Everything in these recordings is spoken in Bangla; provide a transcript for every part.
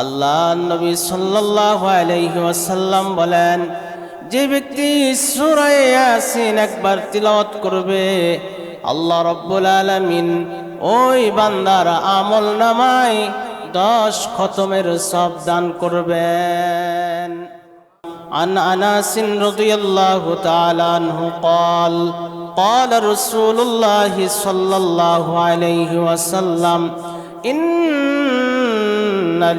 আল্লাহ নবী সাল্লাল্লাহু আলাইহি ওয়াসাল্লাম বলেন, যে ব্যক্তি সূরা ইয়াসিন একবার তিলাওয়াত করবে, আল্লাহ রাব্বুল আলামিন ওই বান্দার আমলনামায় 10 খতমের সওয়াব দান করবেন। عن أنس رضي الله تعالى عنه قال قال رسول الله صلى الله عليه وسلم إن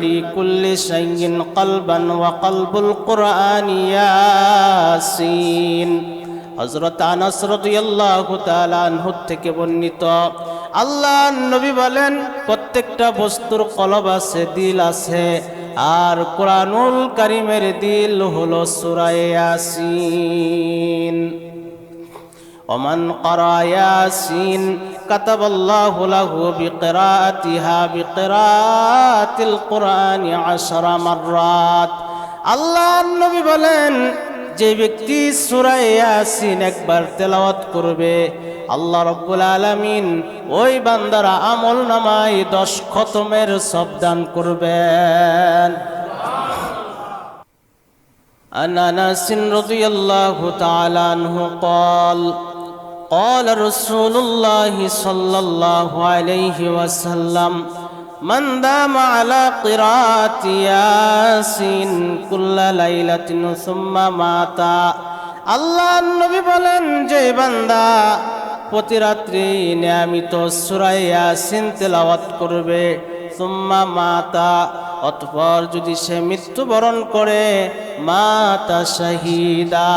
لكل شيء قلبا وقلب القرآن ياسين। হযরত আনাস রাদিয়াল্লাহু তাআলা আনহু থেকে বর্ণিত, আল্লাহর নবী বলেন, প্রত্যেকটা বস্তুর কলব আছে, দিল আছে, আর কোরআনুল কারীমের দিল হলো সূরা ইয়াসিন। ওমান ক্বারা ইয়াসিন কাতাবাল্লাহু লাহু বিকিরাআতিহা বিকিরাআতিল কুরআনি 10 মাররাত। আল্লাহর নবী বলেন, যে ব্যক্তি সূরা ইয়াসিন একবার তেলাওয়াত করবে, আল্লাহ রাব্বুল আলামিন ওই বান্দার আমলনামায় 10 খতমের সওয়াব দান করবেন। عن أنس رضي الله تعالى عنه قال قال رسول الله صلى الله عليه وسلم من دام على قراءة ياسين كل ليلة ثم مات। আল্লাহ নবী বলেন, যে বান্দা প্রতি রাত্রি নিয়মিত সূরা ইয়াসিন তেলাওয়াত করবে, সুম্মা মাতা, অতঃপর যদি সে মৃত্যুবরণ করে, মাতা শাহীদা,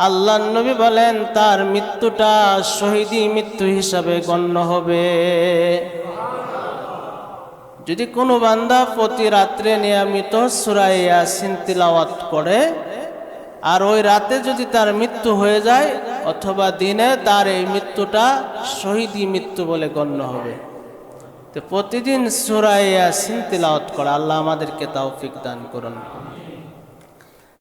আল্লাহ নবী বলেন তার মৃত্যুটা শহীদি মৃত্যু হিসাবে গণ্য হবে। যদি কোনো বান্দা প্রতি রাত্রে নিয়মিত সূরা ইয়াসিন তিলাওয়াত করে, আর ওই রাতে যদি তার মৃত্যু হয়ে যায় অথবা দিনে, তার এই মৃত্যুটা শহীদি মৃত্যু বলে গণ্য হবে। তো প্রতিদিন সূরা ইয়াসিন তিলাওয়াত করা, আল্লাহ আমাদেরকে তৌফিক দান করুন।